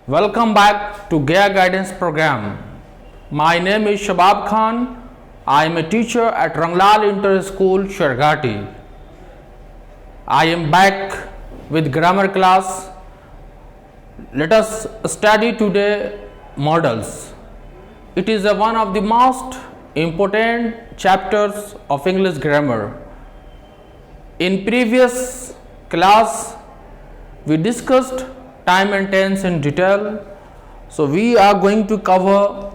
Welcome back to Gaya Guidance Program. My name is Shabab Khan. I am a teacher at Ranglal Inter School, Shargati. I am back with grammar class. Let us study today modals. It is one of the most important chapters of English grammar. In previous class, we discussed time and tense in detail. So we are going to cover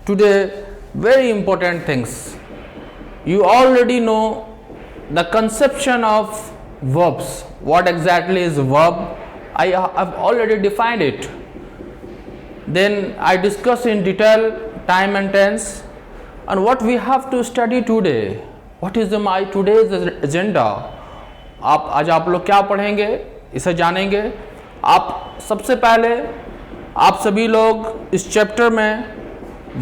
today very important things. You already know the conception of verbs. What exactly is verb? I have already defined it. Then I discuss in detail time and tense and what we have to study today. What is my today's agenda? आज आप लोग क्या पढ़ेंगे इसे जानेंगे। आप सबसे पहले आप सभी लोग इस चैप्टर में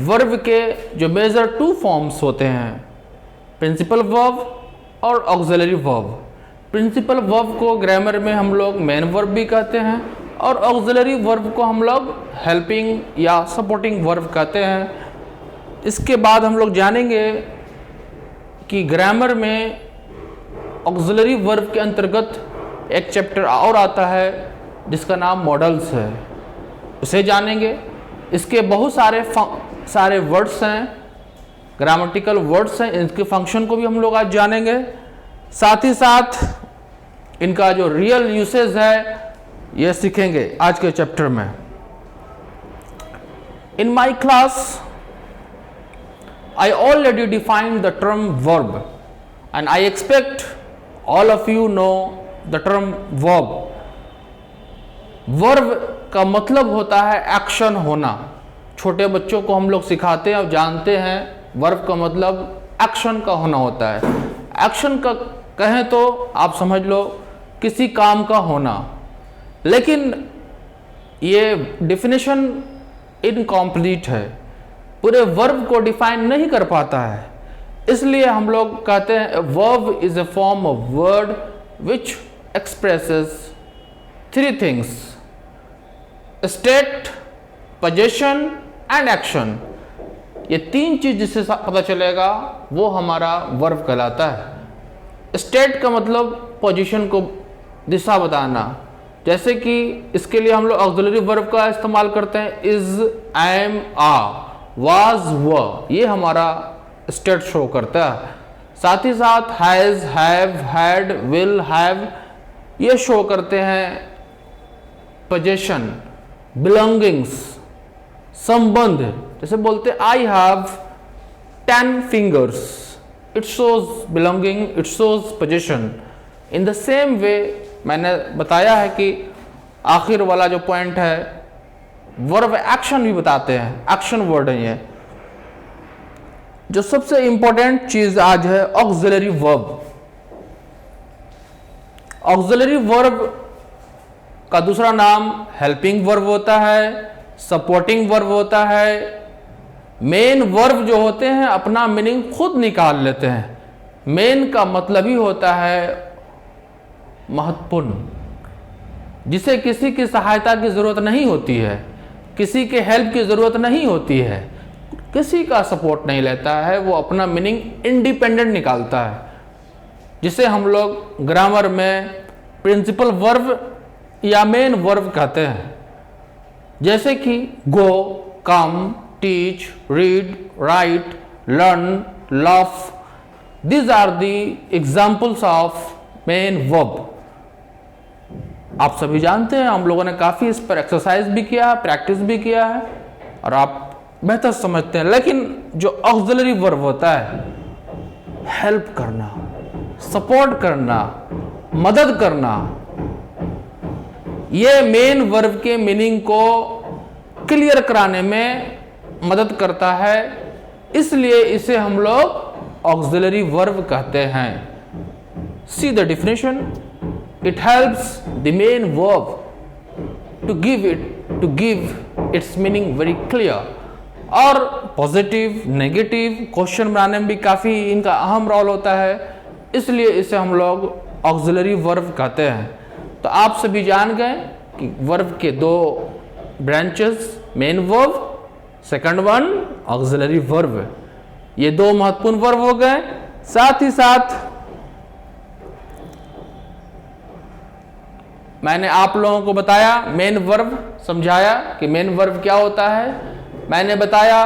वर्ब के जो मेजर टू फॉर्म्स होते हैं, प्रिंसिपल वर्ब और ऑक्सिलरी वर्ब। प्रिंसिपल वर्ब को ग्रामर में हम लोग मेन वर्ब भी कहते हैं और ऑक्सिलरी वर्ब को हम लोग हेल्पिंग या सपोर्टिंग वर्ब कहते हैं। इसके बाद हम लोग जानेंगे कि ग्रामर में ऑक्सिलरी वर्ब के अंतर्गत एक चैप्टर और आता है जिसका नाम मॉडल्स है, उसे जानेंगे। इसके बहुत सारे वर्ड्स हैं, ग्रामेटिकल वर्ड्स हैं, इनके फंक्शन को भी हम लोग आज जानेंगे। साथ ही साथ इनका जो रियल यूसेज है ये सीखेंगे आज के चैप्टर में। In my class I already defined the term verb and I expect all of you know the term verb. Verb का मतलब होता है एक्शन होना। छोटे बच्चों को हम लोग सिखाते हैं और जानते हैं वर्ब का मतलब एक्शन का होना होता है। एक्शन का कहें तो आप समझ लो किसी काम का होना, लेकिन ये डिफिनेशन इनकम्प्लीट है, पूरे वर्ब को डिफाइन नहीं कर पाता है। इसलिए हम लोग कहते हैं verb is a form of word which expresses three things: state, position and action. ये तीन चीज जिससे पता चलेगा वो हमारा वर्ब कहलाता है। स्टेट का मतलब पोजीशन को दिशा बताना, जैसे कि इसके लिए हम लोग ऑक्सिलरी वर्ब का इस्तेमाल करते हैं इज, एम, आ, वाज, व। ये हमारा स्टेट शो करता है। साथ ही साथ has, have, had, will, have ये शो करते हैं पोजीशन, बिलोंगिंग्स, संबंध। जैसे बोलते I have 10 fingers, it shows belonging, it shows position. In the same way मैंने बताया है कि आखिर वाला जो पॉइंट है वर्ब एक्शन भी बताते हैं, एक्शन वर्ड है ये। जो सबसे इंपॉर्टेंट चीज आज है ऑक्सिलरी वर्ब। ऑक्सिलरी वर्ब का दूसरा नाम हेल्पिंग वर्ब होता है, सपोर्टिंग वर्ब होता है। मेन वर्ब जो होते हैं अपना मीनिंग खुद निकाल लेते हैं। मेन का मतलब ही होता है महत्वपूर्ण, जिसे किसी की सहायता की जरूरत नहीं होती है, किसी के हेल्प की ज़रूरत नहीं होती है, किसी का सपोर्ट नहीं लेता है, वो अपना मीनिंग इंडिपेंडेंट निकालता है, जिसे हम लोग ग्रामर में प्रिंसिपल वर्ब या मेन वर्ब कहते हैं। जैसे कि go, come, teach, read, write, learn, love, these are the examples of main verb. आप सभी जानते हैं, हम लोगों ने काफ़ी इस पर एक्सरसाइज भी किया है, प्रैक्टिस भी किया है और आप बेहतर समझते हैं। लेकिन जो ऑक्सिलरी वर्ब होता है, हेल्प करना, सपोर्ट करना, मदद करना, ये मेन वर्ब के मीनिंग को क्लियर कराने में मदद करता है। इसलिए इसे हम लोग ऑक्सिलरी वर्ब कहते हैं। See the definition. It helps the main verb to give its meaning very clear। और पॉजिटिव, नेगेटिव क्वेश्चन बनाने में भी काफ़ी इनका अहम रोल होता है। इसलिए इसे हम लोग ऑक्सिलरी वर्ब कहते हैं। तो आप सभी जान गए कि वर्ब के दो branches, main verb, second one auxiliary verb. ये दो महत्वपूर्ण वर्ब हो गए। साथ ही साथ मैंने आप लोगों को बताया मेन वर्ब, समझाया कि मेन वर्ब क्या होता है। मैंने बताया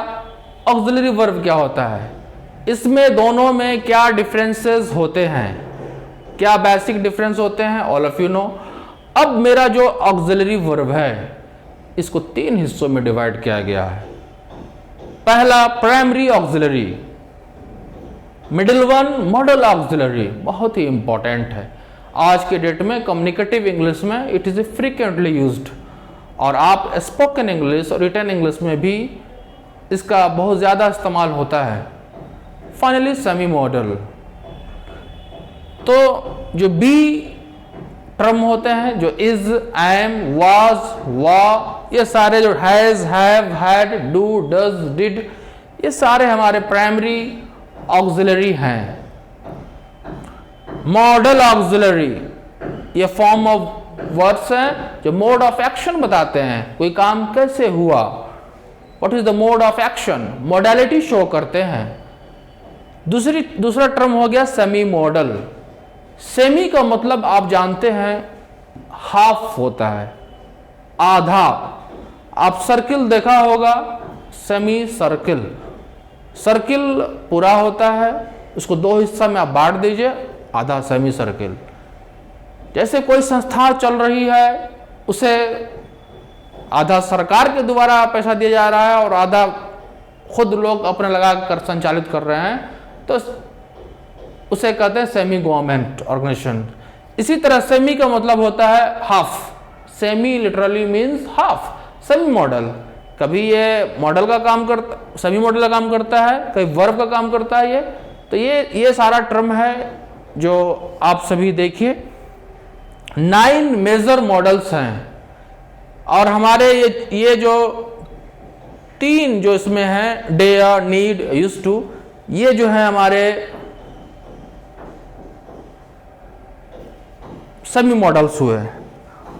ऑक्सिलरी वर्ब क्या होता है। इसमें दोनों में क्या डिफरेंसेस होते हैं, क्या बेसिक डिफरेंस होते हैं, ऑल ऑफ यू नो। अब मेरा जो ऑक्सिलरी वर्ब है इसको तीन हिस्सों में डिवाइड किया गया है। पहला primary auxiliary, middle one model auxiliary, बहुत ही इंपॉर्टेंट है। आज के डेट में कम्युनिकेटिव इंग्लिश में इट इज फ्रीक्वेंटली यूज्ड, और आप स्पोकन इंग्लिश और रिटन इंग्लिश में भी इसका बहुत ज़्यादा इस्तेमाल होता है। Finally semi model. तो जो बी टर्म होते हैं, जो इज, एम, वाज, वा, ये सारे जो has, have, had, do, does, did, ये सारे हमारे प्राइमरी ऑक्सिलरी हैं। मॉडल ऑक्सिलरी ये फॉर्म ऑफ वर्ड्स हैं जो मोड ऑफ एक्शन बताते हैं, कोई काम कैसे हुआ, what is the mode of action, modality show करते हैं। दूसरा टर्म हो गया सेमी मॉडल। सेमी का मतलब आप जानते हैं हाफ होता है, आधा। आप सर्किल देखा होगा, सेमी सर्किल, सर्किल पूरा होता है, उसको दो हिस्सा में आप बांट दीजिए, आधा सेमी सर्किल। जैसे कोई संस्था चल रही है, उसे आधा सरकार के द्वारा पैसा दिया जा रहा है और आधा खुद लोग अपने लगा कर संचालित कर रहे हैं, तो उसे कहते हैं सेमी गवर्नमेंट ऑर्गेनाइजेशन। इसी तरह सेमी का मतलब होता है half. Semi literally means half. Semi model कभी ये मॉडल का काम करता, सेमी मॉडल का काम करता है, कभी वर्ब का काम करता है। तो ये सारा टर्म है जो आप सभी देखिए। 9 मेजर मॉडल्स हैं, और हमारे ये जो तीन जो इसमें हैं, डेयर, नीड, यूज्ड टू, ये जो है हमारे सेमी मॉडल्स हुए।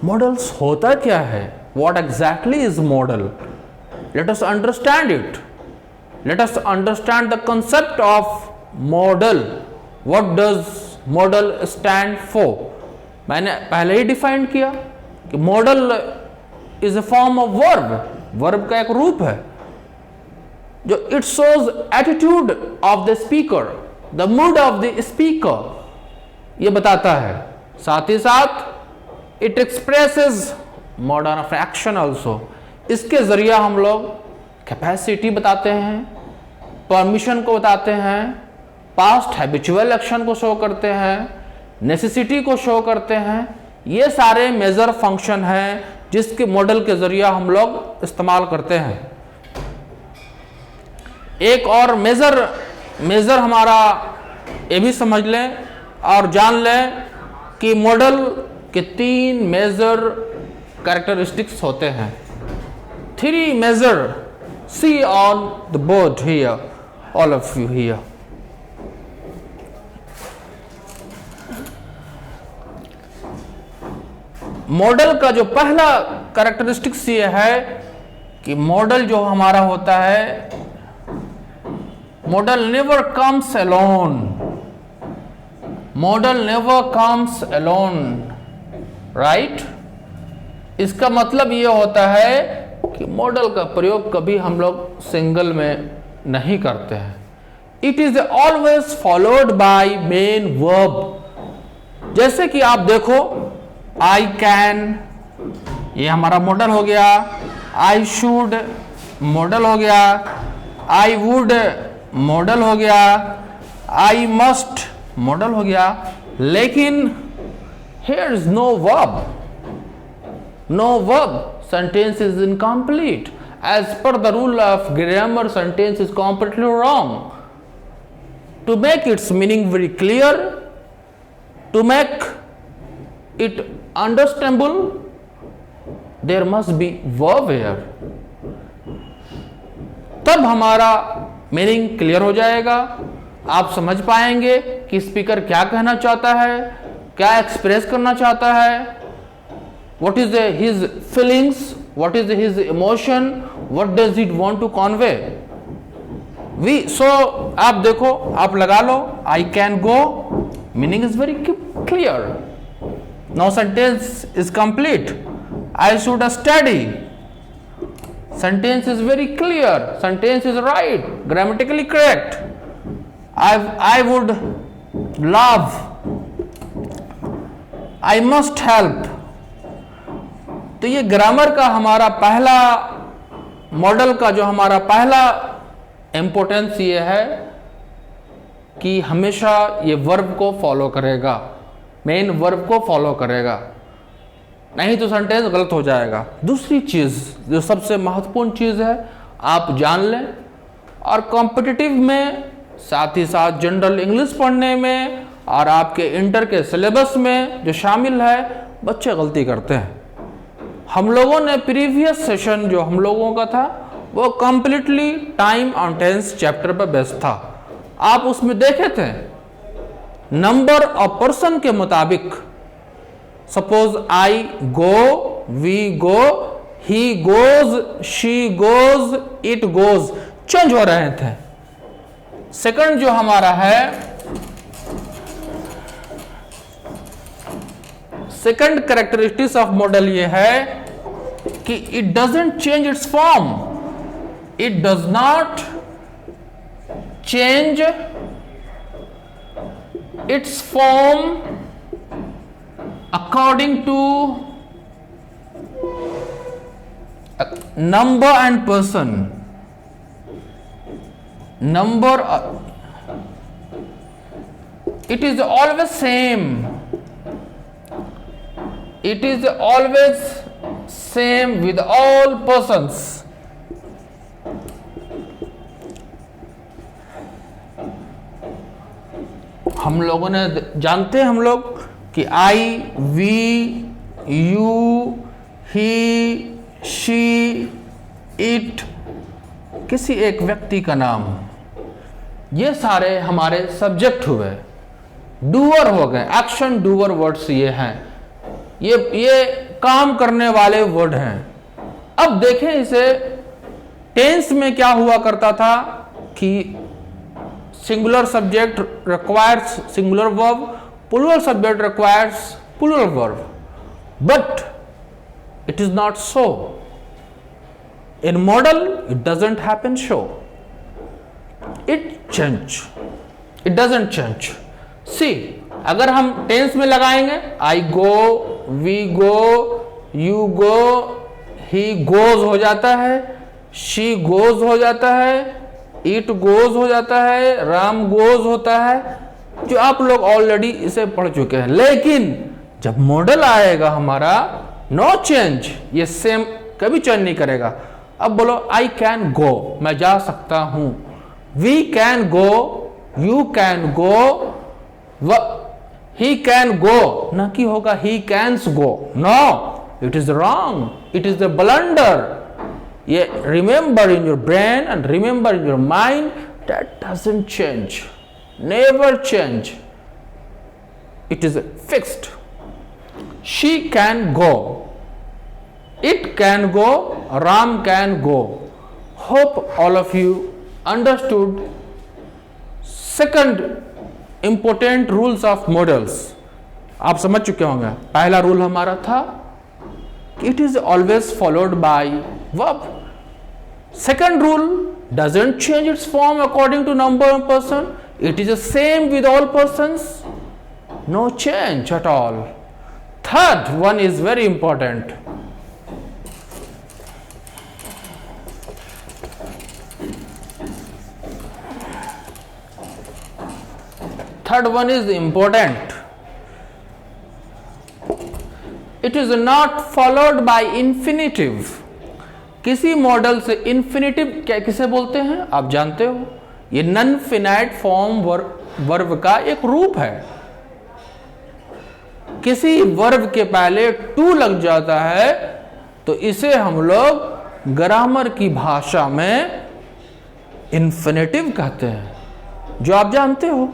मॉडल्स होता क्या है, what exactly is model? Let us understand it. Let us understand the concept of model. What does model stand for? मैंने पहले ही डिफाइन किया कि model is a form of verb. Verb का एक रूप है जो it shows attitude of the speaker, the mood off the speaker, ये बताता है। साथ ही साथ it expresses modern of action also. इसके जरिए हम लोग कैपेसिटी बताते हैं, परमिशन को बताते हैं, पास्ट हैबिचुअल एक्शन को शो करते हैं, नेसेसिटी को शो करते हैं। ये सारे मेजर फंक्शन हैं जिसके मॉडल के जरिए हम लोग इस्तेमाल करते हैं। एक और मेजर हमारा ये भी समझ लें और जान लें कि मॉडल के 3 मेजर कैरेक्टरिस्टिक्स होते हैं। 3 major, see on the board here, all of you here. Modal का जो पहला कैरेक्टरिस्टिक्स ये है कि मॉडल जो हमारा होता है, model never comes alone. Model never comes alone, right? इसका मतलब ये होता है कि मॉडल का प्रयोग कभी हम लोग सिंगल में नहीं करते हैं। It is always followed by main verb. जैसे कि आप देखो, आई कैन, ये हमारा मॉडल हो गया। आई शुड मॉडल हो गया। आई वुड मॉडल हो गया। आई मस्ट मॉडल हो गया। लेकिन here is no verb. No verb. Sentence is incomplete. As per the rule of grammar, sentence is completely wrong. To make its meaning very clear, to make it understandable, there must be verb here. तब हमारा meaning clear हो जाएगा। आप समझ पाएंगे कि speaker क्या कहना चाहता है, क्या एक्सप्रेस करना चाहता है, what is his feelings, what is his emotion, what does it want to convey. So आप देखो, आप लगा लो, I can go, meaning is very clear. Now sentence is complete. I should study. Sentence is very clear. Sentence is right, grammatically correct. I would love. I must help. तो ये grammar का हमारा पहला model का जो हमारा पहला importance ये है कि हमेशा ये वर्ब को फॉलो करेगा, मेन वर्ब को फॉलो करेगा, नहीं तो सेंटेंस गलत हो जाएगा। दूसरी चीज़ जो सबसे महत्वपूर्ण चीज़ है आप जान लें, और कॉम्पिटिटिव में साथ ही साथ जनरल इंग्लिश पढ़ने में और आपके इंटर के सिलेबस में जो शामिल है, बच्चे गलती करते हैं। हम लोगों ने प्रीवियस सेशन जो हम लोगों का था वो completely time and tense chapter पर बेस्ड था। आप उसमें देखे थे नंबर ऑफ पर्सन के मुताबिक, suppose I go, we go, he goes, she goes, it goes, change हो रहे थे। सेकंड जो हमारा है, सेकंड कैरेक्टरिस्टिक्स ऑफ मॉडल ये है कि it doesn't change it's form, it does not change it's form according to number and person. Number, it is always same. It is always same with all persons. हम लोगों ने जानते हैं हम लोग कि I, we, you, he, she, it, किसी एक व्यक्ति का नाम, ये सारे हमारे सब्जेक्ट हुए, डूअर हो गए, एक्शन डूअर वर्ड्स ये हैं, ये काम करने वाले वर्ड हैं। अब देखें इसे टेंस में क्या हुआ करता था कि singular subject requires singular verb, plural subject requires plural verb, but it is not so. In modal it doesn't happen so. It change, it doesn't change. See, अगर हम टेंस में लगाएंगे I go, we go, you go, he goes हो जाता है, she goes हो जाता है, it goes हो जाता है, Ram goes होता है, जो आप लोग ऑलरेडी इसे पढ़ चुके हैं। लेकिन जब मॉडल आएगा हमारा, नो चेंज, ये सेम कभी चेंज नहीं करेगा। अब बोलो आई कैन गो, मैं जा सकता हूं, we can go, you can go, he can go, ना कि होगा he cans go. No, it is wrong, it is the blunder. ये remember in your brain and remember in your mind, that doesn't change, never change, it is fixed. She can go, it can go, Ram can go. Hope all of you understood second important rules of models. आप समझ चुके होंगे। पहला rule हमारा था it is always followed by verb. Second rule, doesn't change its form according to number of person. It is the same with all persons, no change at all. Third one is very important. Third one is important. It is not followed by infinitive. किसी model से infinitive क्या किसे बोलते हैं आप जानते हो? ये नन फिनाइट फॉर्म वर्ब का एक रूप है। किसी वर्ब के पहले टू लग जाता है तो इसे हम लोग ग्रामर की भाषा में इन्फिनेटिव कहते हैं। जो आप जानते हो।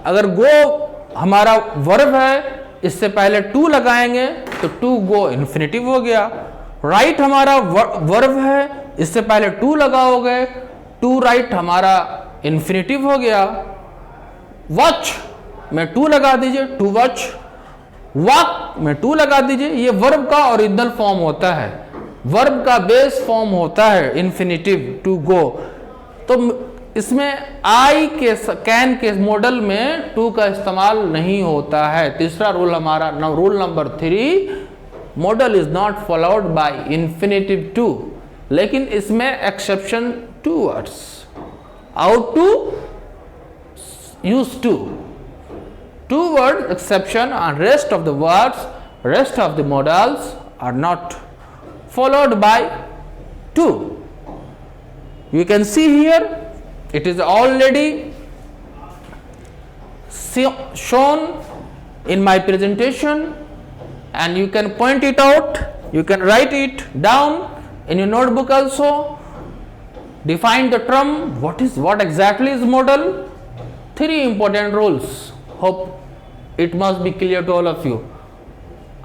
अगर गो हमारा वर्ब है, इससे पहले टू लगाएंगे तो टू गो इन्फिनेटिव हो गया। राइट हमारा वर्ब है, इससे पहले टू लगाओगे, टू राइट हमारा इन्फिनेटिव हो गया। वॉच में टू लगा दीजिए, टू वॉच। वॉक में टू लगा दीजिए। ये वर्ब का ओरिजिनल फॉर्म होता है, वर्ब का बेस फॉर्म होता है इन्फिनेटिव, टू गो। तो इसमें आई के कैन के मॉडल में टू का इस्तेमाल नहीं होता है। तीसरा रूल हमारा rule number 3, modal is not followed by infinitive to. लेकिन इसमें exception 2 words, ought to, use to. 2 word exception and rest of the words, rest of the modals are not followed by 2. You can see here it is already shown in my presentation, and you can point it out, you can write it down in your notebook also. Define the term, what exactly is modal. 3 important rules. Hope it must be clear to all of you.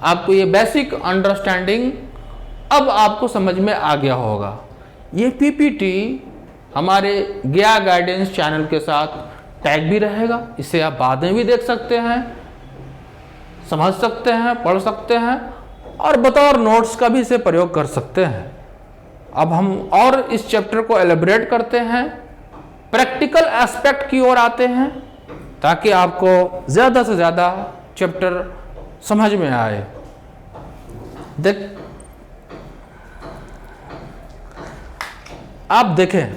आपको ये basic understanding अब आपको समझ में आ गया होगा। ये PPT हमारे गया गाइडेंस चैनल के साथ टैग भी रहेगा, इसे आप बाद में भी देख सकते हैं, समझ सकते हैं, पढ़ सकते हैं और बतौर नोट्स का भी इसे प्रयोग कर सकते हैं। अब हम और इस चैप्टर को एलेबरेट करते हैं, प्रैक्टिकल एस्पेक्ट की ओर आते हैं, ताकि आपको ज़्यादा से ज़्यादा चैप्टर समझ में आए। आप देखें,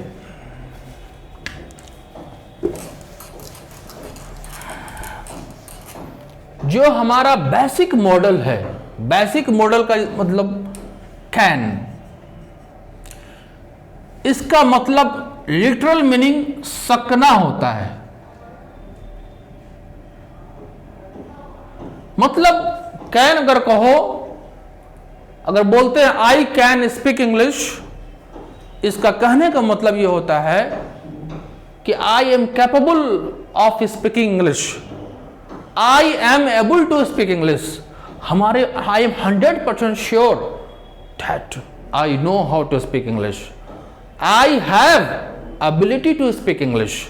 जो हमारा बेसिक मॉडल है, बेसिक मॉडल का मतलब कैन, इसका मतलब लिटरल मीनिंग सकना होता है। मतलब कैन अगर कहो, अगर बोलते हैं आई कैन स्पीक इंग्लिश, इसका कहने का मतलब यह होता है कि I am capable of speaking English, I am able to speak English. हमारे I am 100% sure that I know how to speak English, I have ability to speak English.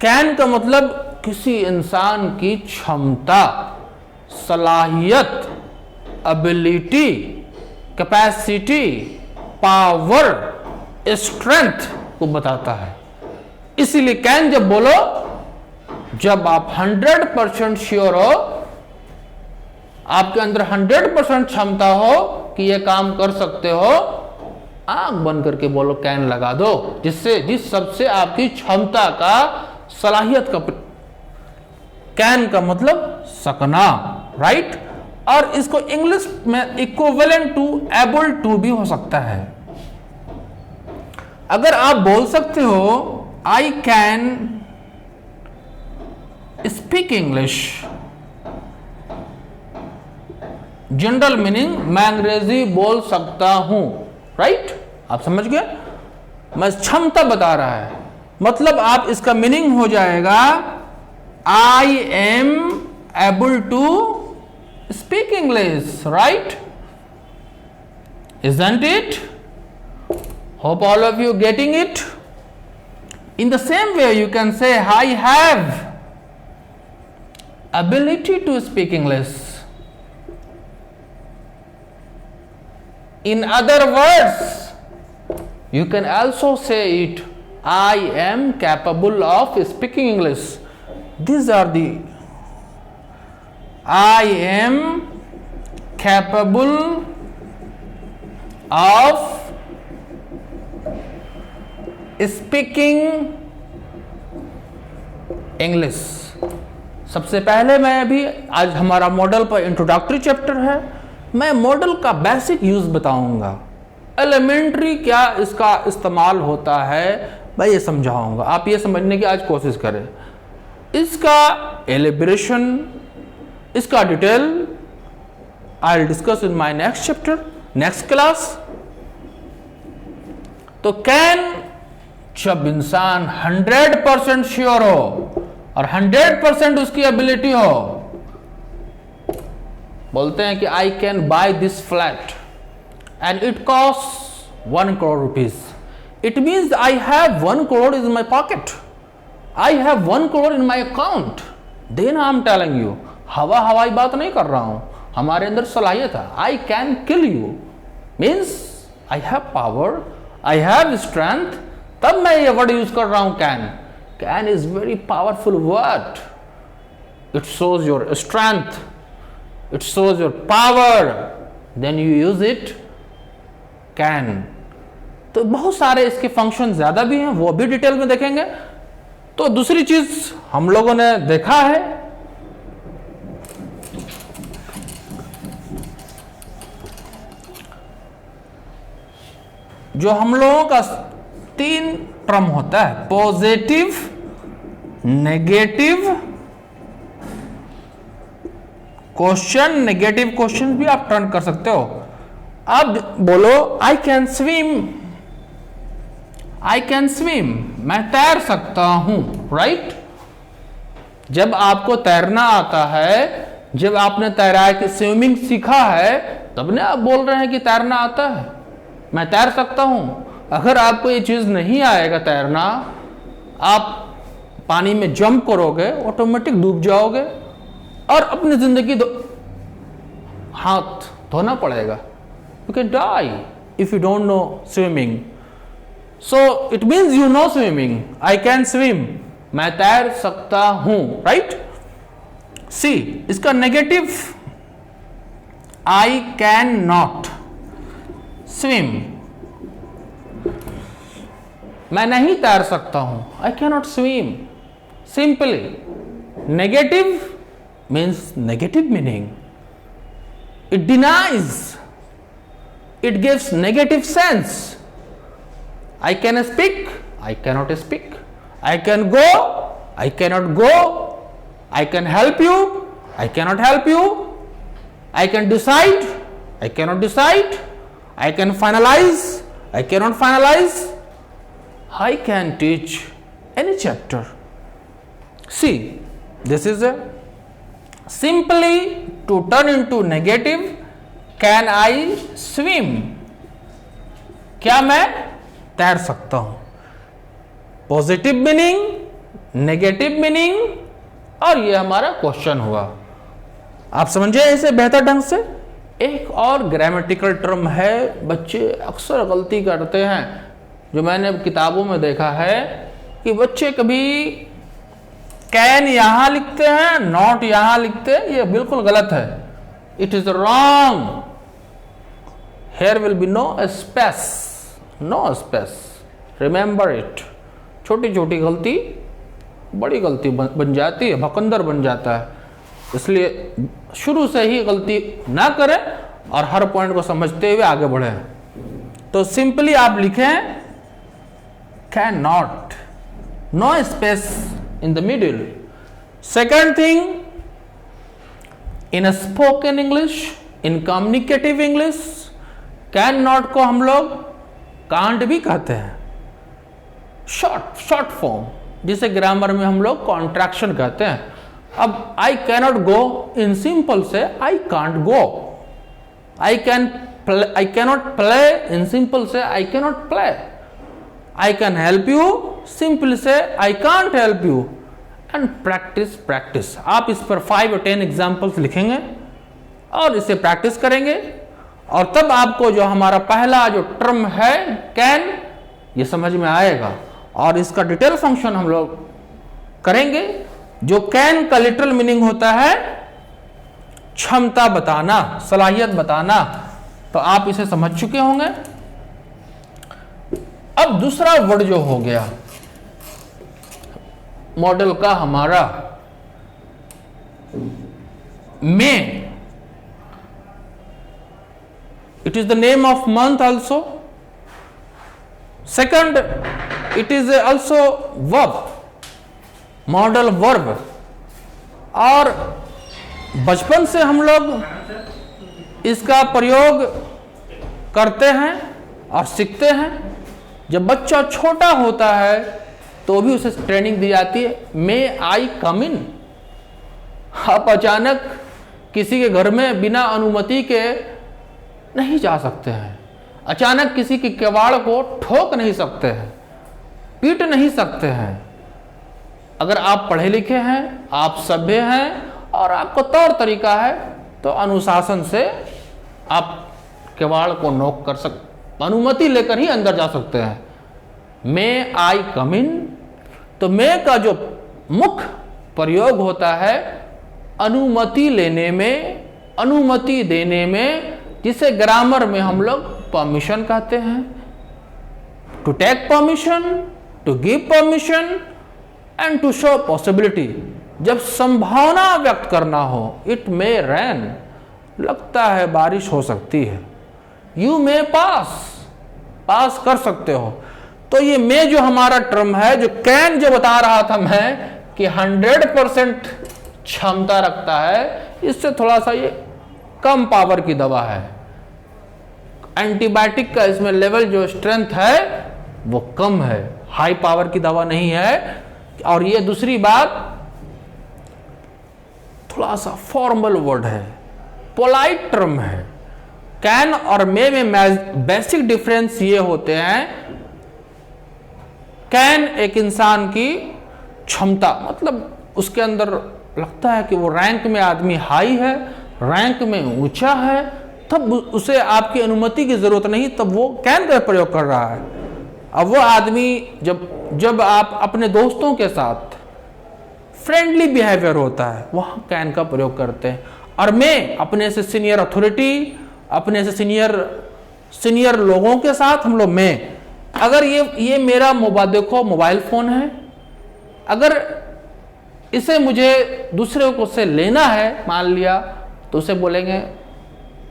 Can का मतलब किसी इंसान की क्षमता, सलाहियत, एबिलिटी, कैपेसिटी, पावर, स्ट्रेंथ को बताता है। इसीलिए कैन जब बोलो, जब आप 100% श्योर हो, आपके अंदर 100% क्षमता हो कि यह काम कर सकते हो, आंख बंद करके बोलो कैन लगा दो, जिस सबसे आपकी क्षमता का, सलाहियत का। कैन का मतलब सकना, राइट। और इसको इंग्लिश में इक्विवेलेंट टू एबल टू भी हो सकता है। अगर आप बोल सकते हो आई can speak English, general meaning मैं अंग्रेजी बोल सकता हूं, राइट। आप समझ गए, मैं क्षमता बता रहा है, मतलब आप इसका मीनिंग हो जाएगा I am able to speak English, right. Isn't it? Hope all of you getting it. In the same way, you can say I have ability to speak English. In other words, you can also say it, I am capable of speaking English. These are the I am capable of speaking English. सबसे पहले मैं अभी, आज हमारा model पर introductory chapter है, मैं model का बेसिक यूज बताऊंगा, एलिमेंट्री क्या इसका इस्तेमाल होता है मैं ये समझाऊंगा। आप ये समझने की आज कोशिश करें। इसका एलिब्रेशन, इसका detail I will discuss in my next chapter, next class. तो कैन जब इंसान 100% श्योर हो और 100% उसकी एबिलिटी हो, बोलते हैं कि I can buy this flat and it cost 1 crore rupees, it means I have 1 crore in my pocket, I have 1 crore in my account, then I am telling you, हवाई बात नहीं कर रहा हूं, हमारे अंदर सलाहियत है, I can kill you, means I have power, I have strength, तब मैं ये वर्ड यूज कर रहा हूं can. Can is very powerful word, it shows your strength, it shows your power, then you use it can. तो बहुत सारे इसके फंक्शन ज्यादा भी हैं, वो भी डिटेल में देखेंगे. तो दूसरी चीज हम लोगों ने देखा है, जो हम लोगों का 3 टर्म होता है, positive, negative question. Negative question भी आप टर्न कर सकते हो. अब बोलो आई can swim, I can swim, मैं तैर सकता हूं, राइट. जब आपको तैरना आता है, जब आपने तैराकी स्विमिंग सीखा है, तब ने आप बोल रहे हैं कि तैरना आता है, मैं तैर सकता हूं. अगर आपको ये चीज नहीं आएगा तैरना, आप पानी में जंप करोगे, ऑटोमेटिक डूब जाओगे और अपनी जिंदगी हाथ धोना पड़ेगा. You can die if you don't know swimming. So it means you know swimming, I can swim, मैं तैर सकता हूं, राइट. सी इसका negative, I can not swim, मैं नहीं तैर सकता हूं, I can not swim. Simply negative means negative meaning, it denies, it gives negative sense. I can speak, I cannot speak, I can go, I cannot go, I can help you, I cannot help you, I can decide, I cannot decide, I can finalize, I cannot finalize, I can teach any chapter. See, this is a simply to turn into negative, can I swim? क्या मैं तैर सकता हूं. Positive meaning, negative meaning, और ये हमारा question हुआ. आप समझे इसे बेहतर ढंग से. एक और ग्रामेटिकल टर्म है, बच्चे अक्सर गलती करते हैं, जो मैंने किताबों में देखा है कि बच्चे कभी कैन यहां लिखते हैं, नॉट यहां लिखते हैं. ये बिल्कुल गलत है. It is wrong. Here will be no space, no space, remember it. छोटी छोटी गलती बड़ी गलती बन जाती है, भकंदर बन जाता है. इसलिए शुरू से ही गलती ना करें और हर पॉइंट को समझते हुए आगे बढ़े. तो सिंपली आप लिखें can not, no space in the middle. Second thing, in spoken English, in communicative English, can not को हम लोग कांट भी कहते हैं, शॉर्ट फॉर्म, जिसे ग्रामर में हम लोग कॉन्ट्रैक्शन कहते हैं. अब आई कैनॉट गो इन सिंपल से I can't go, I cannot play in simple से I cannot play, I can help you simple से I can't help you. And practice. आप इस पर 5 और 10 एग्जाम्पल्स लिखेंगे और इसे प्रैक्टिस करेंगे, और तब आपको जो हमारा पहला जो टर्म है कैन, ये समझ में आएगा. और इसका डिटेल फंक्शन हम लोग करेंगे. जो कैन का लिटरल मीनिंग होता है क्षमता बताना, सलाहियत बताना. तो आप इसे समझ चुके होंगे. अब दूसरा वर्ड जो हो गया मॉडल का हमारा, may, it is the name of month also. Second, it is also verb, model verb. और बचपन से हम लोग इसका प्रयोग करते हैं और सीखते हैं. जब बच्चा छोटा होता है तो भी उसे ट्रेनिंग दी जाती है, मे आई कम इन। आप अचानक किसी के घर में बिना अनुमति के नहीं जा सकते हैं, अचानक किसी के किवाड़ को ठोक नहीं सकते हैं, पीट नहीं सकते हैं। अगर आप पढ़े लिखे हैं, आप सभ्य हैं और आपको तौर तरीका है तो अनुशासन से आप किवाड़ को नोक कर अनुमति लेकर ही अंदर जा सकते हैं। मे आई कम इन, तो मे का जो मुख्य प्रयोग होता है अनुमति लेने में, अनुमति देने में, जिसे ग्रामर में हम लोग परमिशन कहते हैं। To take permission, to give permission and to show possibility. जब संभावना व्यक्त करना हो, इट मे रेन, लगता है बारिश हो सकती है, यू मे पास, पास कर सकते हो। तो ये मे जो हमारा टर्म है, जो कैन जो बता रहा था मैं कि 100% क्षमता रखता है, इससे थोड़ा सा ये कम पावर की दवा है। एंटीबायोटिक का इसमें लेवल जो स्ट्रेंथ है वो कम है, हाई पावर की दवा नहीं है। और ये दूसरी बात, थोड़ा सा फॉर्मल वर्ड है, पोलाइट टर्म है। कैन और मे में बेसिक डिफरेंस ये होते हैं, कैन एक इंसान की क्षमता, मतलब उसके अंदर लगता है कि वो रैंक में आदमी हाई है, रैंक में ऊंचा है, तब उसे आपकी अनुमति की जरूरत नहीं, तब वो कैन का प्रयोग कर रहा है। अब वो आदमी जब आप अपने दोस्तों के साथ फ्रेंडली बिहेवियर होता है, वहां कैन का प्रयोग करते हैं। और मैं अपने से सीनियर अथॉरिटी, अपने से सीनियर लोगों के साथ हम लोग मैं, अगर ये मेरा मोबाइल फोन है, अगर इसे मुझे दूसरे को से लेना है, मान लिया, तो उसे बोलेंगे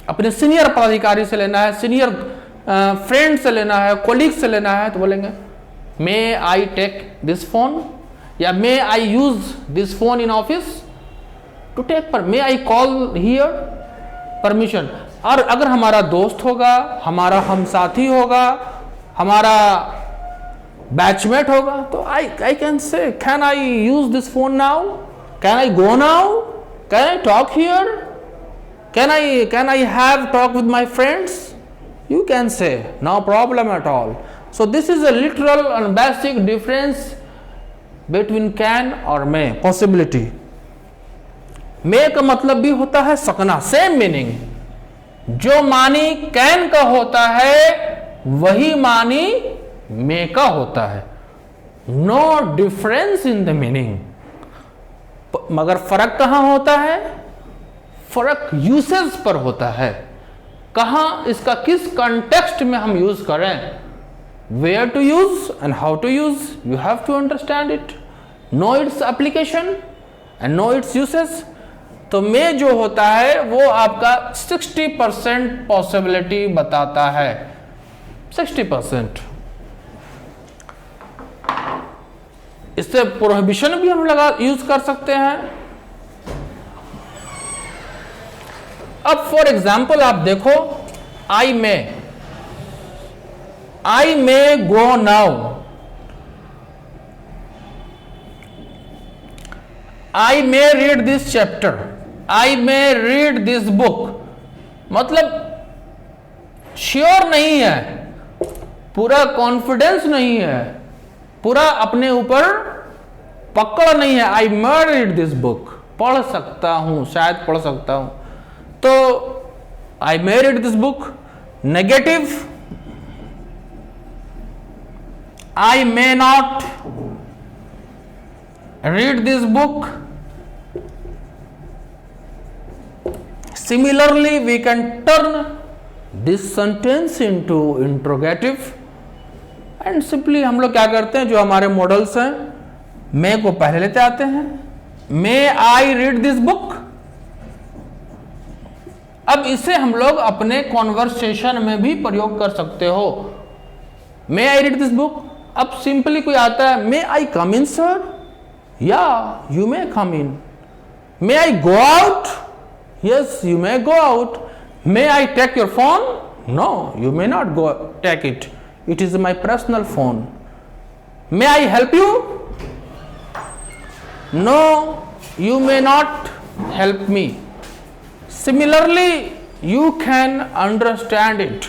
अपने सीनियर पदाधिकारी से लेना है, सीनियर फ्रेंड से लेना है, कोलीग से लेना है, तो बोलेंगे may I take this phone, या may I use this phone in office to take पर, may I call here permission. और अगर हमारा दोस्त होगा, हमारा हम साथी होगा, हमारा बैचमेट होगा, तो I can say can I use this phone now, can I go now, can I talk here, can I have talk with my friends, you can say no problem at all. So this is a literal and basic difference between can और may, possibility. may का मतलब भी होता है सकना, same meaning। जो मानी can का होता है वही मानी may का होता है, no difference in the meaning। मगर फर्क कहां होता है? फर्क यूसेज पर होता है, कहां इसका किस कंटेक्स्ट में हम यूज करें, where to use and how to use, you have to understand it, know its application and know its usage. तो में जो होता है वो आपका 60% पॉसिबिलिटी बताता है, 60%। इससे प्रोहिबिशन भी हम यूज कर सकते हैं। अब फॉर एग्जाम्पल आप देखो, I may go now, I may read this chapter, I may read this book. मतलब श्योर नहीं है, पूरा कॉन्फिडेंस नहीं है, पूरा अपने ऊपर पकड़ नहीं है। I may read this book, पढ़ सकता हूं, शायद पढ़ सकता हूं, तो I may read this book. Negative, I may not read this book. Similarly we can turn this sentence into interrogative and simply हम लोग क्या करते हैं, जो हमारे मॉडल्स हैं, मे को पहले लेते आते हैं, मे आई रीड दिस बुक। अब इसे हम लोग अपने कॉन्वर्सेशन में भी प्रयोग कर सकते हो, may I read this book. अब सिंपली कोई आता है, may I come in sir, या you may come in. May I go out, yes you may go out. May I take your phone, no you may not go take it, It is my personal phone. May I help you? No, you may not help me. Similarly, you can understand it.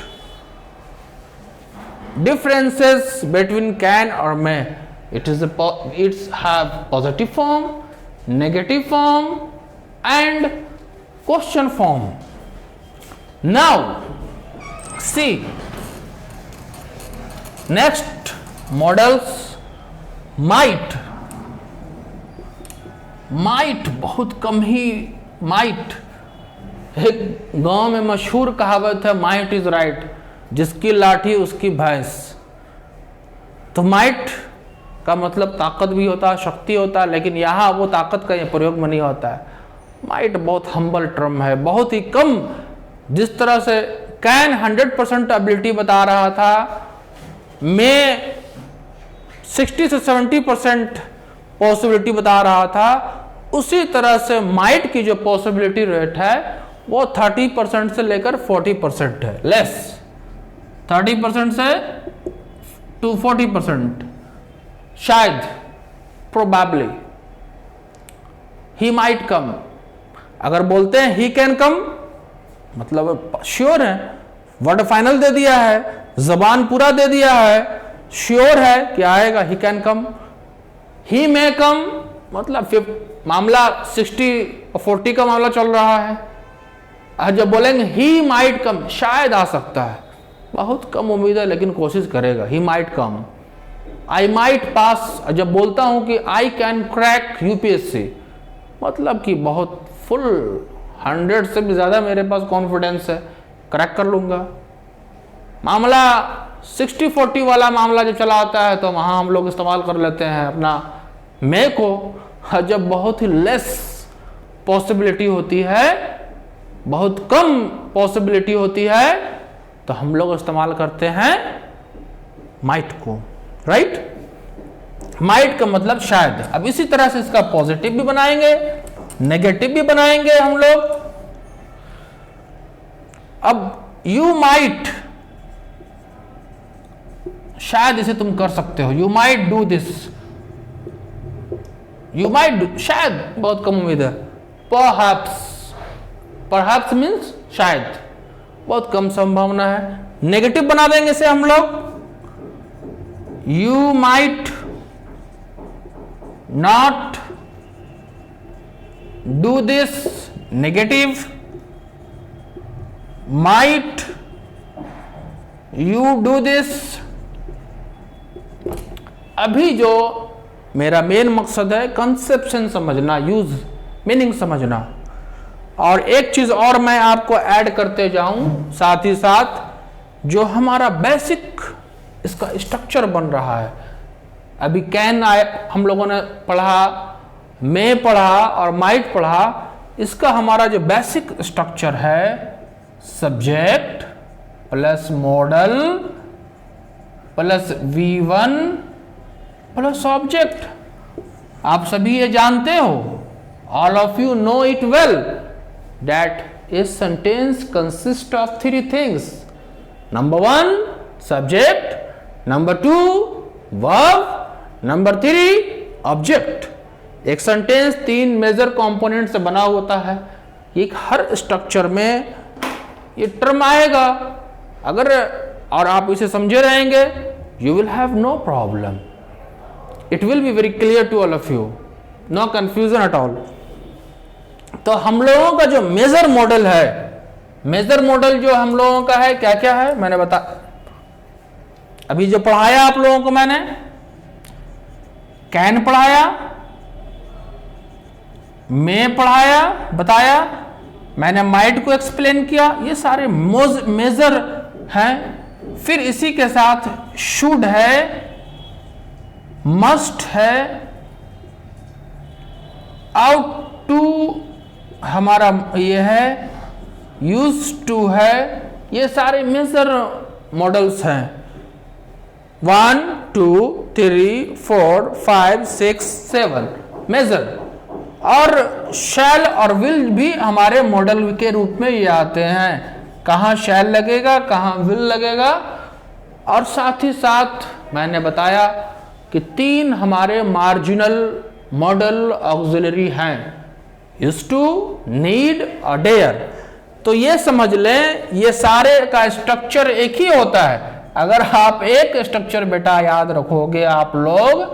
Differences between can or may. It's have positive form, negative form, and question form. Now, see next models. Might बहुत कम ही might. एक गांव में मशहूर कहावत है, might is right, जिसकी लाठी उसकी भैंस। तो माइट का मतलब ताकत भी होता है, शक्ति होता है, लेकिन यहाँ वो ताकत का प्रयोग में नहीं होता है। माइट बहुत हम्बल टर्म है, बहुत ही कम। जिस तरह से कैन 100% एबिलिटी बता रहा था, मैं 60 से 70% पॉसिबिलिटी बता रहा था, उसी तरह से माइट की जो पॉसिबिलिटी रेट है वो 30% से लेकर 40% है, लेस 30% से टू 40%। शायद, प्रोबेबली, ही माइट कम। अगर बोलते हैं ही कैन कम, मतलब श्योर है, वर्ड फाइनल दे दिया है, जबान पूरा दे दिया है, श्योर है कि आएगा, ही कैन कम। ही मे कम, मतलब मामला 60 और 40 का मामला चल रहा है। जब बोलेंगे ही माइट कम, शायद आ सकता है, बहुत कम उम्मीद है लेकिन कोशिश करेगा, he might come. I might पास, जब बोलता हूं कि आई कैन क्रैक यूपीएससी, मतलब कि बहुत फुल 100 से भी ज्यादा मेरे पास कॉन्फिडेंस है, क्रैक कर लूंगा। मामला 60-40 वाला मामला जब चला आता है तो वहां हम लोग इस्तेमाल कर लेते हैं अपना मे को। जब बहुत ही लेस पॉसिबिलिटी होती है, बहुत कम पॉसिबिलिटी होती है, तो हम लोग इस्तेमाल करते हैं माइट को, राइट। माइट का मतलब शायद। अब इसी तरह से इसका पॉजिटिव भी बनाएंगे, नेगेटिव भी बनाएंगे हम लोग। अब यू माइट, शायद इसे तुम कर सकते हो, you might do this, you might do, शायद बहुत कम उम्मीद है। परहैप्स मीन्स शायद, बहुत कम संभावना है। नेगेटिव बना देंगे इसे हम लोग, you might not do this, negative. Might you do this. अभी जो मेरा मेन मकसद है कंसेप्शन समझना, यूज मीनिंग समझना। और एक चीज और मैं आपको ऐड करते जाऊं साथ ही साथ, जो हमारा बेसिक इसका स्ट्रक्चर बन रहा है। अभी कैन हम लोगों ने पढ़ा, मे पढ़ा और माइट पढ़ा। इसका हमारा जो बेसिक स्ट्रक्चर है, subject plus model plus V1 plus object. आप सभी ये जानते हो, all of you no it well, that a sentence consist of 3 things. Number 1 subject, number 2 verb, number 3 object. एक सेंटेंस 3 मेजर कंपोनेंट से बना होता है। एक हर स्ट्रक्चर में ये टर्म आएगा, अगर और आप इसे समझे रहेंगे, you will have no problem, it will be very clear to all of you, no confusion at all. तो हम लोगों का जो मेजर मॉडल है, मेजर मॉडल जो हम लोगों का है, क्या क्या है मैंने बता, अभी जो पढ़ाया आप लोगों को मैंने, कैन पढ़ाया, मे पढ़ाया, बताया, मैंने माइट को एक्सप्लेन किया, ये सारे मेजर हैं। फिर इसी के साथ शुड है, मस्ट है, आउट टू हमारा ये है, यूज टू है, ये सारे मेजर मॉडल्स हैं। 1 2 3 4 5 6 7 मेजर। और शैल और विल भी हमारे मॉडल के रूप में ये आते हैं। कहाँ शैल लगेगा, कहाँ विल लगेगा, और साथ ही साथ मैंने बताया कि 3 हमारे मार्जिनल मॉडल ऑक्सिलरी हैं, यूज्ड टू, नीड और डेयर। तो ये समझ लें ये सारे का स्ट्रक्चर एक ही होता है। अगर आप एक स्ट्रक्चर बेटा याद रखोगे आप लोग,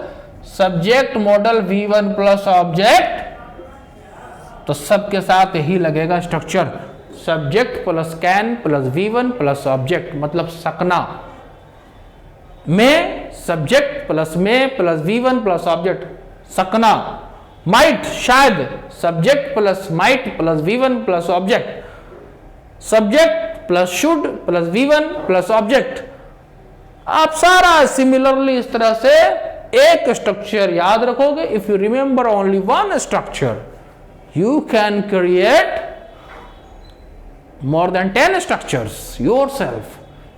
subject model V1 plus object, तो सबके साथ यही लगेगा structure, subject plus can plus V1 plus object, मतलब सकना में सब्जेक्ट प्लस में प्लस V1 प्लस ऑब्जेक्ट, सकना। माइट शायद, subject plus might plus V1 plus object, subject plus should plus V1 plus object. आप सारा सिमिलरली इस तरह से एक स्ट्रक्चर याद रखोगे। If you remember only one structure, you can create more than 10 structures yourself.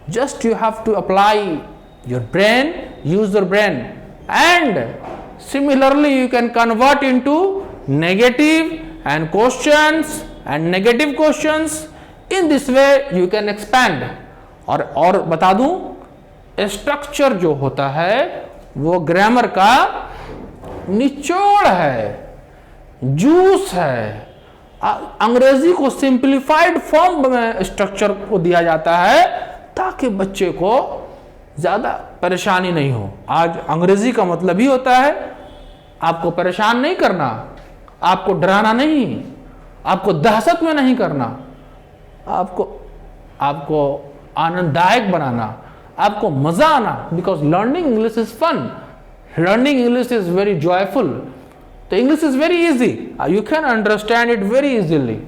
Just you have to apply your brain, use your brain, and similarly you can convert into negative and questions and negative questions. In this way you can expand. और बता दूं, structure जो होता है वो grammar का निचोड़ है, जूस है। अंग्रेजी को सिंप्लीफाइड फॉर्म में स्ट्रक्चर को दिया जाता है ताकि बच्चे को ज्यादा परेशानी नहीं हो। आज अंग्रेजी का मतलब ही होता है आपको परेशान नहीं करना, आपको डराना नहीं, आपको दहशत में नहीं करना, आपको आनंददायक बनाना, आपको मजा आना। Because learning English is fun, learning English is very joyful. तो English is very easy, you can understand it very easily.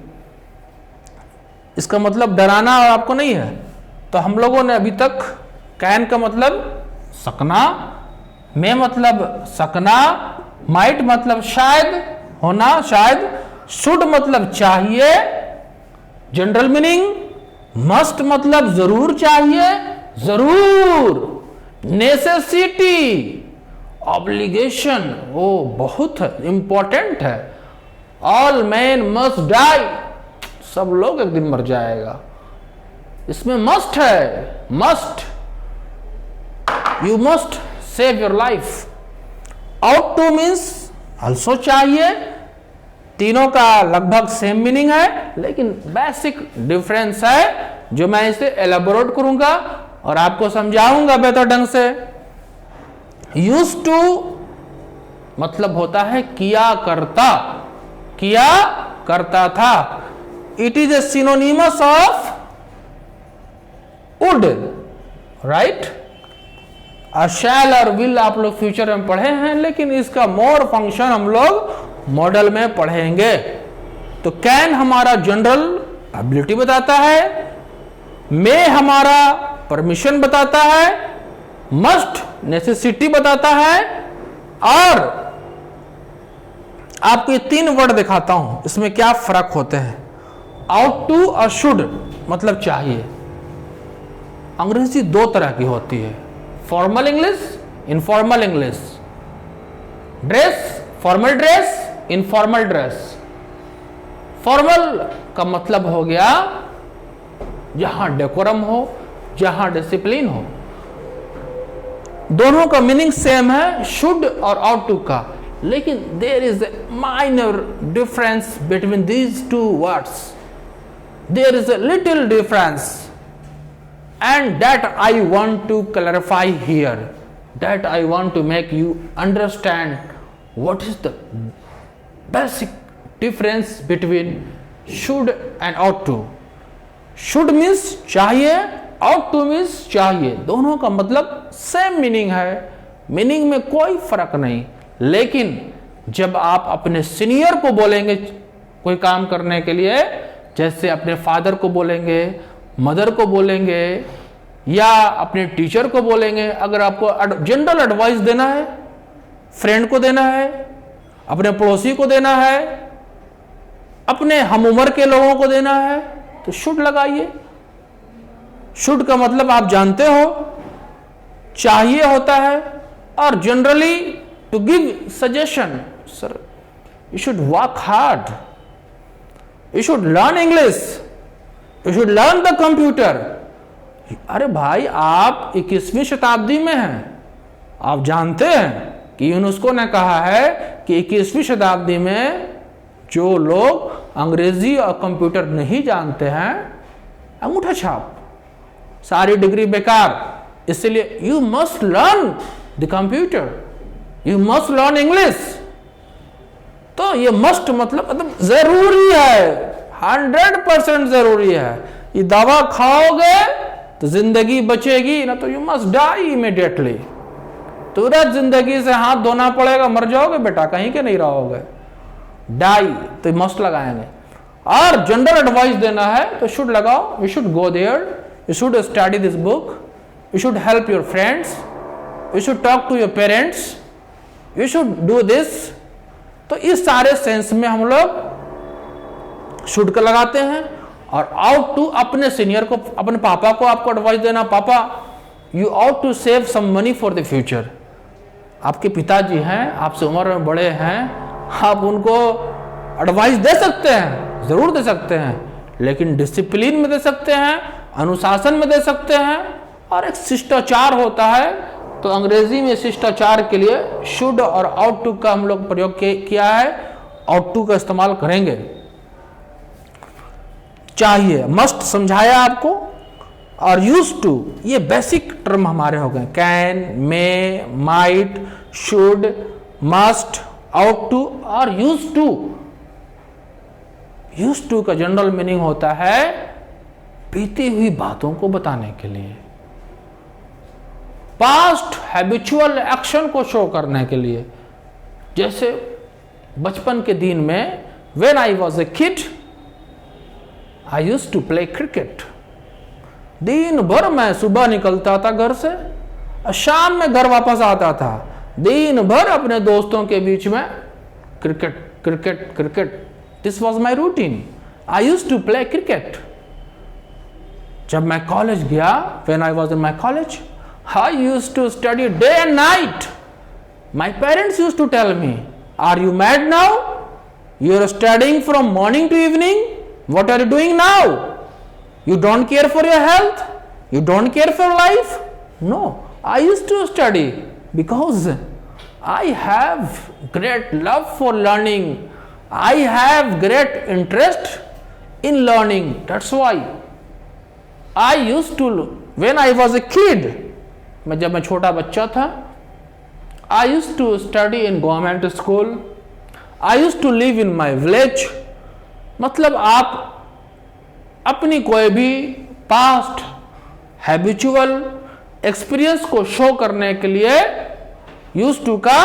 इसका मतलब डराना आपको नहीं है। तो हम लोगों ने अभी तक कैन का मतलब सकना, मे मतलब सकना, माइट मतलब शायद होना, शायद, शुड मतलब चाहिए, जनरल मीनिंग, मस्ट मतलब जरूर चाहिए, जरूर, नेसेसिटी, ऑब्लिगेशन, वो बहुत इंपॉर्टेंट है। ऑल मैन मस्ट डाई, सब लोग एक दिन मर जाएगा, इसमें मस्ट है, must, you must save your life. Out two means also चाहिए। तीनों का लगभग सेम मीनिंग है, लेकिन बेसिक डिफरेंस है जो मैं इसे एलेबोरेट करूंगा और आपको समझाऊंगा बेहतर ढंग से। यूज्ड टू मतलब होता है किया करता, किया करता था। It is a synonymous of would, right. Shall और विल आप लोग फ्यूचर में पढ़े हैं, लेकिन इसका मोर फंक्शन हम लोग मॉडल में पढ़ेंगे। तो कैन हमारा जनरल एबिलिटी बताता है, मे हमारा परमिशन बताता है, मस्ट नेसेसिटी बताता है, और आपको ये 3 वर्ड दिखाता हूं, इसमें क्या फर्क होते हैं। आउट टू और शुड मतलब चाहिए। अंग्रेजी 2 तरह की होती है, formal English, informal English. Dress, formal dress, informal dress. Formal का मतलब हो गया जहां डेकोरम हो, जहां डिसिप्लिन हो। दोनों का मीनिंग सेम है, शुड और आउट टू का, लेकिन there is a minor difference between these 2 words. There is a little difference, and that I want to clarify here, that I want to make you understand what is the basic difference between should and ought to. Should means चाहिए, ought to means चाहिए। दोनों का मतलब same meaning है, meaning में कोई फर्क नहीं। लेकिन जब आप अपने सीनियर को बोलेंगे कोई काम करने के लिए, जैसे अपने फादर को बोलेंगे, मदर को बोलेंगे, या अपने टीचर को बोलेंगे, अगर आपको जनरल एडवाइस देना है, फ्रेंड को देना है, अपने पड़ोसी को देना है, अपने हम उम्र के लोगों को देना है, तो शुड लगाइए। शुड का मतलब आप जानते हो, चाहिए होता है, और generally to give suggestion, sir you should work hard, you should learn English, you should learn the computer, अरे भाई, आप 21वीं शताब्दी में हैं। आप जानते हैं कि यूनेस्को ने कहा है कि 21वीं शताब्दी में जो लोग अंग्रेजी और कंप्यूटर नहीं जानते हैं, अंगूठा छाप, सारी डिग्री बेकार। इसलिए you must learn the computer, you must learn English. तो ये मस्ट मतलब जरूरी है, 100% जरूरी है। ये दवा खाओगे तो जिंदगी बचेगी, ना तो यू मस्ट डाई इमीडिएटली। तुरंत जिंदगी से हाथ धोना पड़ेगा, मर जाओगे बेटा, कहीं के नहीं रहोगे। डाई तो मस्ट लगाएंगे। और जनरल एडवाइस देना है तो शुड लगाओ, you should go there, you should study this book, you should help your friends, you should talk to your parents, you should do this. तो इस सारे सेंस में हम लोग शुड का लगाते हैं। और आउट टू अपने सीनियर को, अपने पापा को आपको एडवाइस देना, पापा you ought to save some money for the future. आपके पिताजी हैं, आपसे उम्र में बड़े हैं, आप उनको एडवाइस दे सकते हैं, जरूर दे सकते हैं, लेकिन डिसिप्लिन में दे सकते हैं, अनुशासन में दे सकते हैं। और एक शिष्टाचार होता है, तो अंग्रेजी में शिष्टाचार के लिए शुड और आउट टू का हम लोग प्रयोग किया है, आउट टू का इस्तेमाल करेंगे। चाहिए, मस्ट समझाया आपको, और यूज टू ये बेसिक टर्म हमारे हो गए। Can, may, might, should, must, ought to और यूज टू। यूज टू का जनरल मीनिंग होता है बीती हुई बातों को बताने के लिए, पास्ट हैबिचुअल एक्शन को शो करने के लिए। जैसे बचपन के दिन में, when I was a kid I used to play cricket. दिन भर मैं सुबह निकलता था घर से, शाम में घर वापस आता था, दिन भर अपने दोस्तों के बीच में cricket cricket cricket. This was my routine, I used to play cricket. जब मैं कॉलेज गया, when I was in my college, I used to study day and night. My parents used to tell me, are you mad now? You are studying from morning to evening. What are you doing now? You don't care for your health? You don't care for life? No, I used to study because I have great love for learning. I have great interest in learning. That's why I used to, when I was a kid, जब मैं छोटा बच्चा था, I used to study in government school, I used to live in my village. मतलब आप अपनी कोई भी पास्ट हैबिचुअल एक्सपीरियंस को शो करने के लिए यूज्ड टू का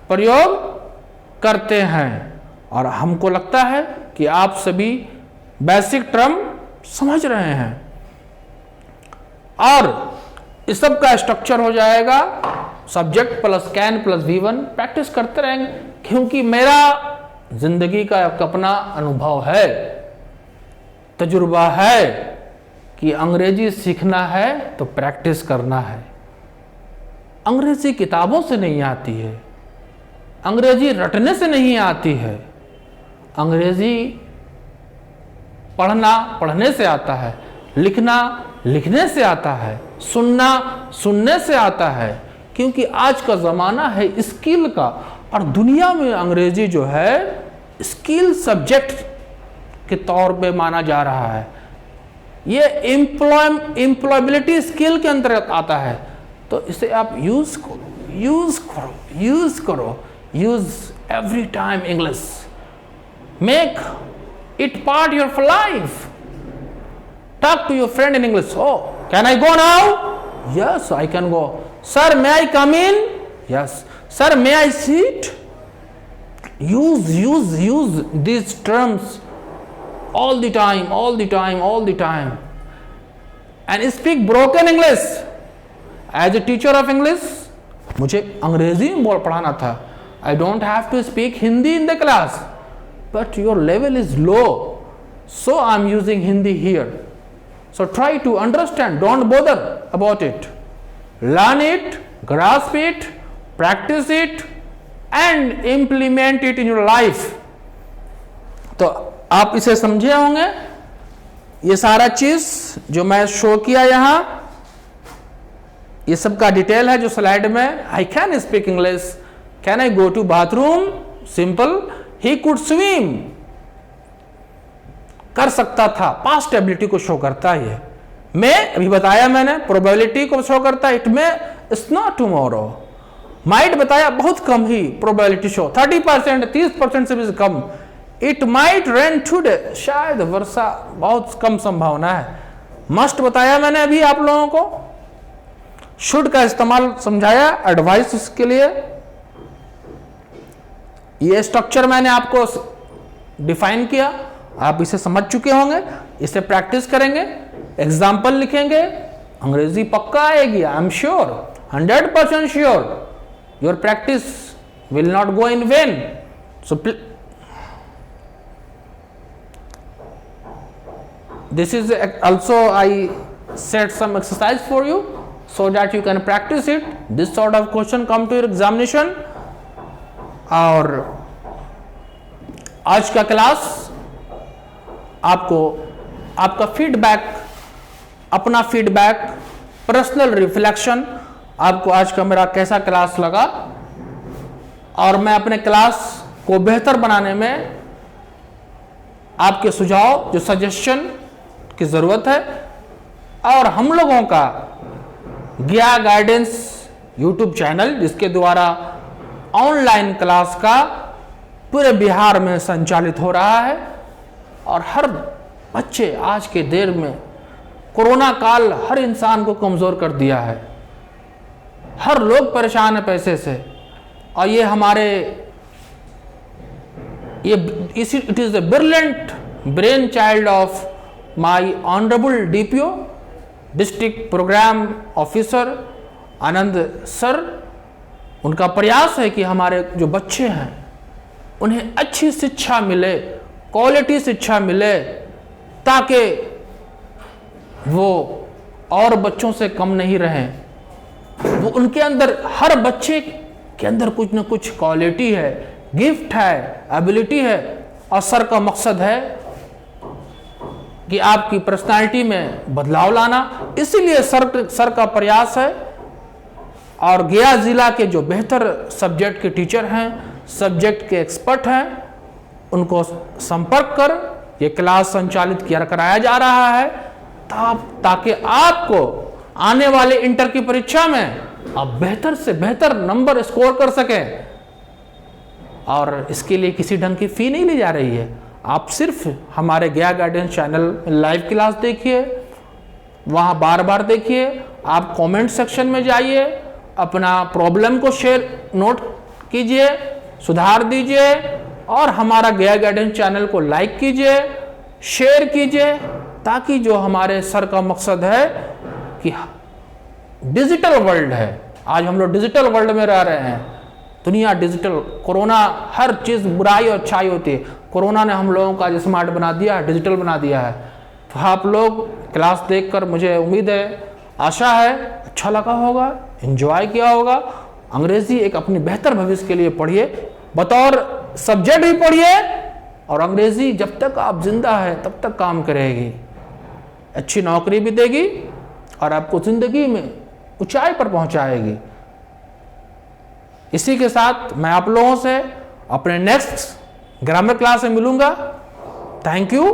प्रयोग करते हैं। और हमको लगता है कि आप सभी बेसिक टर्म समझ रहे हैं। और इस सब का स्ट्रक्चर हो जाएगा subject plus can plus V1। Practice करते रहेंगे, क्योंकि मेरा जिंदगी का एक अपना अनुभव है, तजुर्बा है कि अंग्रेजी सीखना है तो प्रैक्टिस करना है। अंग्रेजी किताबों से नहीं आती है, अंग्रेजी रटने से नहीं आती है, अंग्रेजी पढ़ना पढ़ने से आता है, लिखना लिखने से आता है, सुनना सुनने से आता है। क्योंकि आज का ज़माना है स्किल का, और दुनिया में अंग्रेजी जो है स्किल सब्जेक्ट के तौर पे माना जा रहा है। ये एम्प्लॉयबिलिटी स्किल के अंतर्गत आता है। तो इसे आप यूज़ करो, यूज़ करो, यूज़ करो, use every time English, make it part your life. Talk to your friend in English. Oh, can I go now? Yes, I can go. Sir, may I come in? Yes. Sir, may I sit? Use these terms all the time, all the time, all the time. And speak broken English. As a teacher of English, मुझे अंग्रेजी में पढ़ाना था. I don't have to speak Hindi in the class. But your level is low. So I am using Hindi here. So try to understand, don't bother about it. Learn it, grasp it, practice it and implement it in your life. तो आप इसे समझे होंगे। ये सारा चीज जो मैं शो किया यहाँ ये सब का डिटेल है जो स्लाइड में। I can speak English, can I go to bathroom, simple, he could swim, कर सकता था, पास्ट एबिलिटी को शो करता है। मैं अभी बताया मैंने, प्रोबेबिलिटी को शो करता है, इट में इट्स नॉट टुमारो। माइट बताया बहुत कम ही प्रोबेबिलिटी शो, 30%, 30% से भी कम। इट माइट रेन टुडे, शायद वर्षा बहुत कम संभावना है। मस्ट बताया मैंने अभी आप लोगों को, शुड का इस्तेमाल समझाया एडवाइस के लिए। ये स्ट्रक्चर मैंने आपको डिफाइन किया, आप इसे समझ चुके होंगे। इसे प्रैक्टिस करेंगे, एग्जाम्पल लिखेंगे, अंग्रेजी पक्का आएगी, I am sure, 100% sure. Your practice will not go in vain. So this is also I set some exercise for you so that you can practice it. This sort of question come to your examination. और आज का class आपको आपका feedback, अपना feedback, personal reflection, आपको आज का मेरा कैसा क्लास लगा, और मैं अपने क्लास को बेहतर बनाने में आपके सुझाव, जो सजेशन की जरूरत है, और हम लोगों का ज्ञा गाइडेंस यूट्यूब चैनल, जिसके द्वारा ऑनलाइन क्लास का पूरे बिहार में संचालित हो रहा है। और हर बच्चे आज के देर में, कोरोना काल हर इंसान को कमजोर कर दिया है, हर लोग परेशान है पैसे से। और ये हमारे it is the brilliant brain child of my honourable DPO, district programme officer Anand sir. उनका प्रयास है कि हमारे जो बच्चे हैं उन्हें अच्छी शिक्षा मिले, क्वालिटी शिक्षा मिले, ताकि वो और बच्चों से कम नहीं रहें। वो उनके अंदर, हर बच्चे के अंदर कुछ ना कुछ क्वालिटी है, गिफ्ट है, एबिलिटी है। और सर का मकसद है कि आपकी पर्सनालिटी में बदलाव लाना, इसीलिए सर का प्रयास है। और गया जिला के जो बेहतर सब्जेक्ट के टीचर हैं, सब्जेक्ट के एक्सपर्ट हैं, उनको संपर्क कर ये क्लास संचालित कराया जा रहा है, ताकि आपको आने वाले इंटर की परीक्षा में आप बेहतर से बेहतर नंबर स्कोर कर सकें। और इसके लिए किसी ढंग की फी नहीं ली जा रही है। आप सिर्फ हमारे ज्ञा गाइडेंस चैनल में लाइव क्लास देखिए, वहाँ बार बार देखिए, आप कमेंट सेक्शन में जाइए, अपना प्रॉब्लम को शेयर नोट कीजिए, सुधार दीजिए, और हमारा ज्ञा गाइडेंस चैनल को लाइक कीजिए, शेयर कीजिए, ताकि जो हमारे सर का मकसद है कि डिजिटल वर्ल्ड है, आज हम लोग डिजिटल वर्ल्ड में रह रहे हैं, दुनिया डिजिटल, कोरोना, हर चीज़ बुराई और अच्छाई होती है। कोरोना ने हम लोगों का स्मार्ट बना दिया है, डिजिटल बना दिया है। तो आप लोग क्लास देखकर, मुझे उम्मीद है, आशा है अच्छा लगा होगा, एंजॉय किया होगा। अंग्रेजी एक अपनी बेहतर भविष्य के लिए पढ़िए, बतौर सब्जेक्ट भी पढ़िए, और अंग्रेजी जब तक आप जिंदा है तब तक काम करेगी, अच्छी नौकरी भी देगी और आपको जिंदगी में ऊंचाई पर पहुंचाएगी। इसी के साथ मैं आप लोगों से अपने नेक्स्ट ग्रामर क्लास में मिलूंगा। Thank you,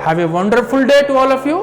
have a wonderful day to all of you.